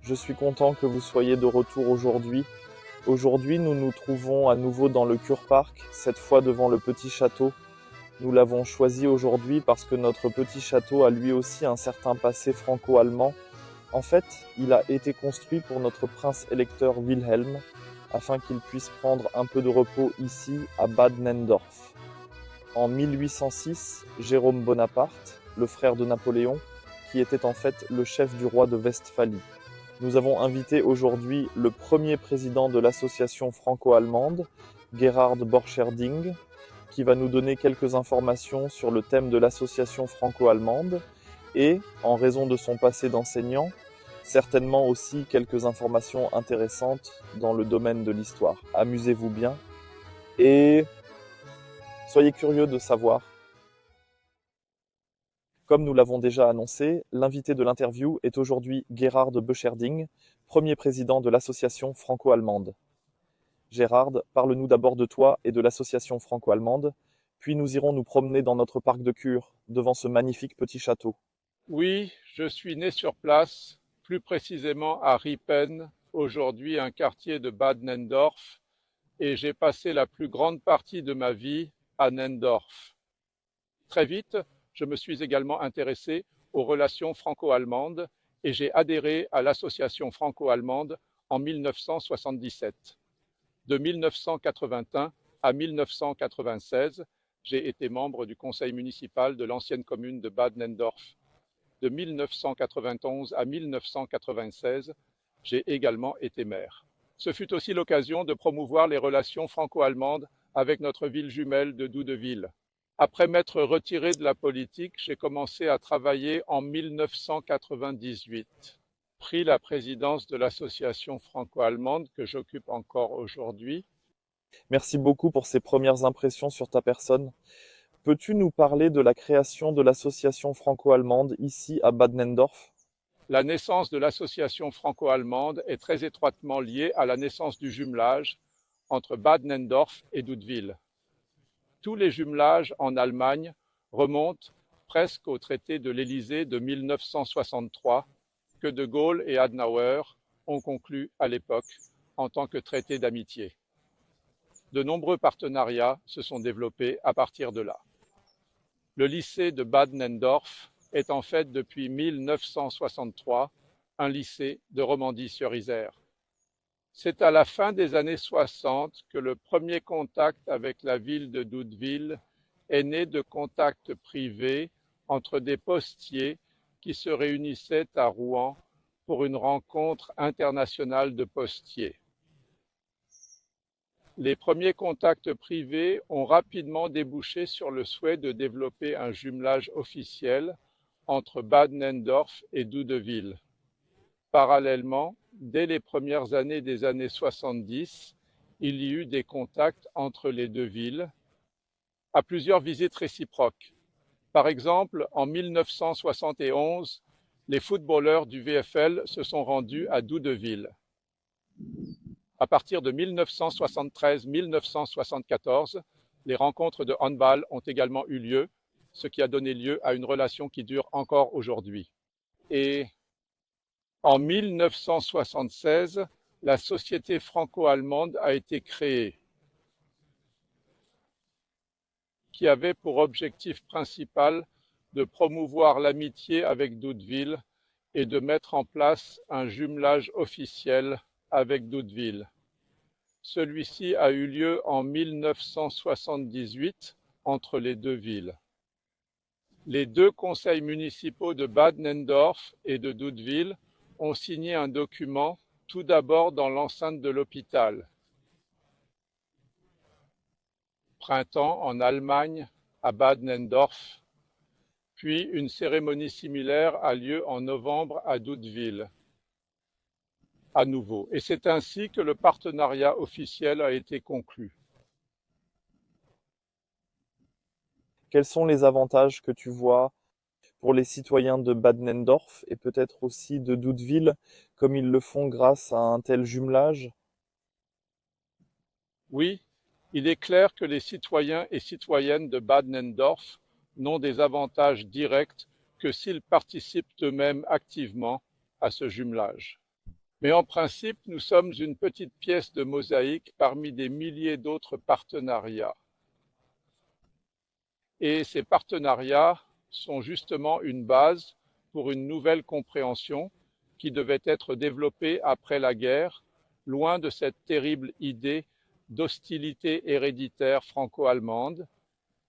Je suis content que vous soyez de retour aujourd'hui. Aujourd'hui, nous nous trouvons à nouveau dans le Kurpark, cette fois devant le petit château. Nous l'avons choisi aujourd'hui parce que notre petit château a lui aussi un certain passé franco-allemand. En fait, il a été construit pour notre prince électeur Wilhelm, afin qu'il puisse prendre un peu de repos ici, à Bad Nenndorf. En 1806, Jérôme Bonaparte, le frère de Napoléon, qui était en fait le chef du roi de Westphalie. Nous avons invité aujourd'hui le premier président de l'association franco-allemande, Gerhard Borcherding, qui va nous donner quelques informations sur le thème de l'association franco-allemande et, en raison de son passé d'enseignant, certainement aussi quelques informations intéressantes dans le domaine de l'histoire. Amusez-vous bien et soyez curieux de savoir. Comme nous l'avons déjà annoncé, l'invité de l'interview est aujourd'hui Gerhard Borcherding, premier président de l'association franco-allemande. Gérard, parle-nous d'abord de toi et de l'association franco-allemande, puis nous irons nous promener dans notre parc de Cure, devant ce magnifique petit château. Oui, je suis né sur place, plus précisément à Riepen, aujourd'hui un quartier de Bad Nenndorf, et j'ai passé la plus grande partie de ma vie à Nenndorf. Très vite, je me suis également intéressé aux relations franco-allemandes et j'ai adhéré à l'association franco-allemande en 1977. De 1981 à 1996, j'ai été membre du conseil municipal de l'ancienne commune de Bad Nenndorf. De 1991 à 1996, j'ai également été maire. Ce fut aussi l'occasion de promouvoir les relations franco-allemandes avec notre ville jumelle de Doudeville. Après m'être retiré de la politique, j'ai commencé à travailler en 1998. Pris la présidence de l'association franco-allemande que j'occupe encore aujourd'hui. Merci beaucoup pour ces premières impressions sur ta personne. Peux-tu nous parler de la création de l'association franco-allemande ici à Bad Nenndorf ? La naissance de l'association franco-allemande est très étroitement liée à la naissance du jumelage entre Bad Nenndorf et Doudeville. Tous les jumelages en Allemagne remontent presque au traité de l'Élysée de 1963 que De Gaulle et Adenauer ont conclu à l'époque en tant que traité d'amitié. De nombreux partenariats se sont développés à partir de là. Le lycée de Bad Nenndorf est en fait depuis 1963 un lycée de Romandie-sur-Isère. C'est à la fin des années 60 que le premier contact avec la ville de Doudeville est né de contacts privés entre des postiers qui se réunissaient à Rouen pour une rencontre internationale de postiers. Les premiers contacts privés ont rapidement débouché sur le souhait de développer un jumelage officiel entre Bad Nenndorf et Doudeville. Parallèlement, dès les premières années des années 70, il y eut des contacts entre les deux villes, à plusieurs visites réciproques. Par exemple, en 1971, les footballeurs du VfL se sont rendus à Doudeville. À partir de 1973-1974, les rencontres de handball ont également eu lieu, ce qui a donné lieu à une relation qui dure encore aujourd'hui. Et en 1976, la Société franco-allemande a été créée, qui avait pour objectif principal de promouvoir l'amitié avec Doudeville et de mettre en place un jumelage officiel avec Doudeville. Celui-ci a eu lieu en 1978 entre les deux villes. Les deux conseils municipaux de Bad Nenndorf et de Doudeville ont signé un document, tout d'abord dans l'enceinte de l'hôpital. Printemps en Allemagne, à Bad Nenndorf, puis une cérémonie similaire a lieu en novembre à Doudeville, à nouveau. Et c'est ainsi que le partenariat officiel a été conclu. Quels sont les avantages que tu vois pour les citoyens de Bad Nenndorf et peut-être aussi de Doudeville, comme ils le font grâce à un tel jumelage ? Oui, il est clair que les citoyens et citoyennes de Bad Nenndorf n'ont des avantages directs que s'ils participent eux-mêmes activement à ce jumelage. Mais en principe, nous sommes une petite pièce de mosaïque parmi des milliers d'autres partenariats. Et ces partenariats sont justement une base pour une nouvelle compréhension qui devait être développée après la guerre, loin de cette terrible idée d'hostilité héréditaire franco-allemande,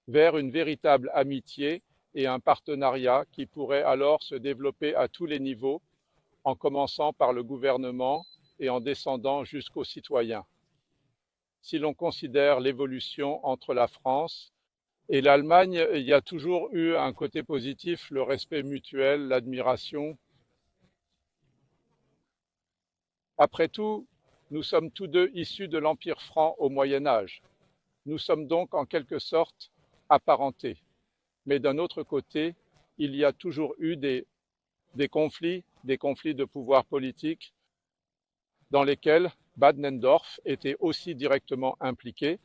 vers une véritable amitié et un partenariat qui pourrait alors se développer à tous les niveaux, en commençant par le gouvernement et en descendant jusqu'aux citoyens. Si l'on considère l'évolution entre la France et l'Allemagne, il y a toujours eu un côté positif, le respect mutuel, l'admiration. Après tout, nous sommes tous deux issus de l'Empire franc au Moyen Âge. Nous sommes donc en quelque sorte apparentés. Mais d'un autre côté, il y a toujours eu des conflits de pouvoir politique dans lesquels Bad Nenndorf était aussi directement impliqué,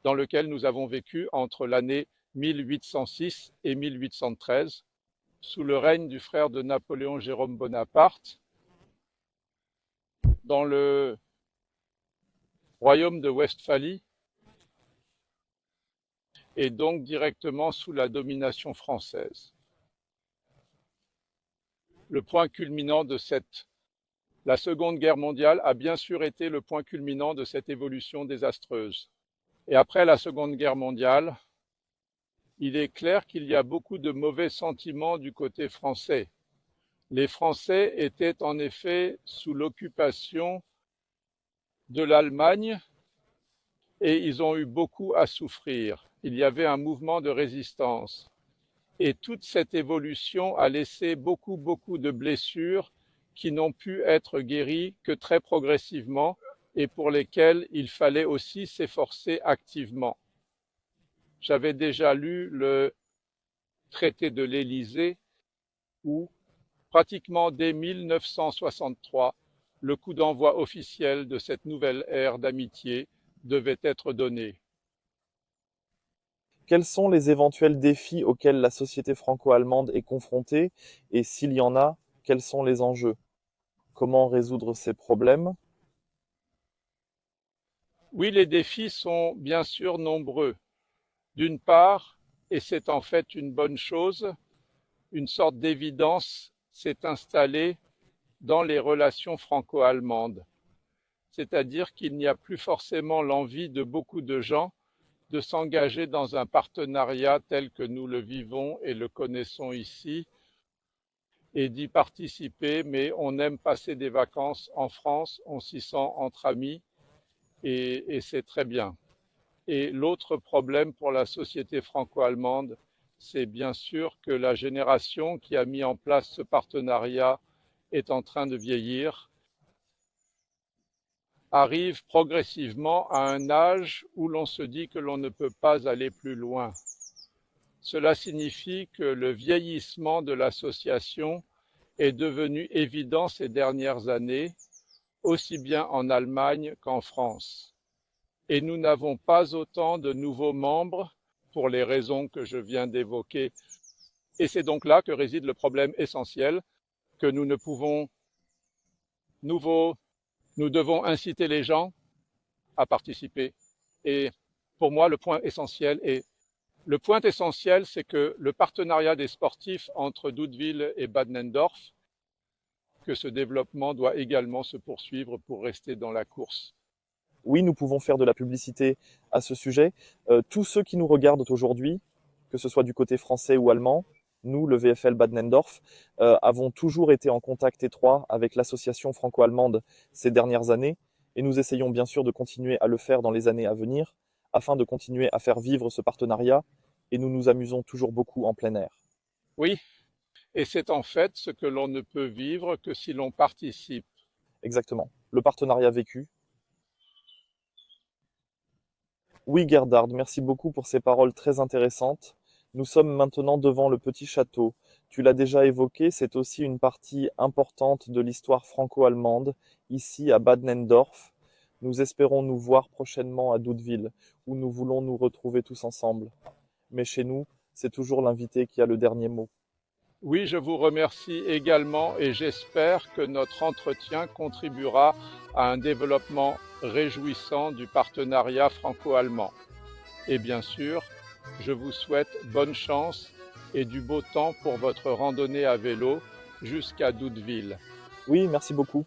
dans lequel nous avons vécu entre l'année 1806 et 1813, sous le règne du frère de Napoléon Jérôme Bonaparte, dans le royaume de Westphalie, et donc directement sous la domination française. Le point culminant de la Seconde Guerre mondiale a bien sûr été le point culminant de cette évolution désastreuse. Et après la Seconde Guerre mondiale, il est clair qu'il y a beaucoup de mauvais sentiments du côté français. Les Français étaient en effet sous l'occupation de l'Allemagne et ils ont eu beaucoup à souffrir. Il y avait un mouvement de résistance. Et toute cette évolution a laissé beaucoup de blessures qui n'ont pu être guéries que très progressivement et pour lesquelles il fallait aussi s'efforcer activement. J'avais déjà lu le traité de l'Élysée où, pratiquement dès 1963, le coup d'envoi officiel de cette nouvelle ère d'amitié devait être donné. Quels sont les éventuels défis auxquels la société franco-allemande est confrontée et s'il y en a, quels sont les enjeux? Comment résoudre ces problèmes? Oui, les défis sont bien sûr nombreux. D'une part, et c'est en fait une bonne chose, une sorte d'évidence s'est installée dans les relations franco-allemandes. C'est-à-dire qu'il n'y a plus forcément l'envie de beaucoup de gens de s'engager dans un partenariat tel que nous le vivons et le connaissons ici et d'y participer, mais on aime passer des vacances en France, on s'y sent entre amis et c'est très bien. Et l'autre problème pour la société franco-allemande, c'est bien sûr que la génération qui a mis en place ce partenariat est en train de vieillir, arrive progressivement à un âge où l'on se dit que l'on ne peut pas aller plus loin. Cela signifie que le vieillissement de l'association est devenu évident ces dernières années, aussi bien en Allemagne qu'en France. Et nous n'avons pas autant de nouveaux membres pour les raisons que je viens d'évoquer. Et c'est donc là que réside le problème essentiel, que nous ne pouvons nous devons inciter les gens à participer. Et pour moi, le point essentiel, c'est que le partenariat des sportifs entre Doudeville et Bad Nenndorf, que ce développement doit également se poursuivre pour rester dans la course. Oui, nous pouvons faire de la publicité à ce sujet. Tous ceux qui nous regardent aujourd'hui, que ce soit du côté français ou allemand, nous, le VfL Bad Nenndorf, avons toujours été en contact étroit avec l'association franco-allemande ces dernières années et nous essayons bien sûr de continuer à le faire dans les années à venir afin de continuer à faire vivre ce partenariat et nous nous amusons toujours beaucoup en plein air. Oui, et c'est en fait ce que l'on ne peut vivre que si l'on participe. Exactement. Le partenariat vécu. Oui, Gerdard, merci beaucoup pour ces paroles très intéressantes. Nous sommes maintenant devant le petit château. Tu l'as déjà évoqué, c'est aussi une partie importante de l'histoire franco-allemande, ici à Bad Nenndorf. Nous espérons nous voir prochainement à Doudeville, où nous voulons nous retrouver tous ensemble. Mais chez nous, c'est toujours l'invité qui a le dernier mot. Oui, je vous remercie également et j'espère que notre entretien contribuera à un développement réjouissant du partenariat franco-allemand. Et bien sûr, je vous souhaite bonne chance et du beau temps pour votre randonnée à vélo jusqu'à Doudeville. Oui, merci beaucoup.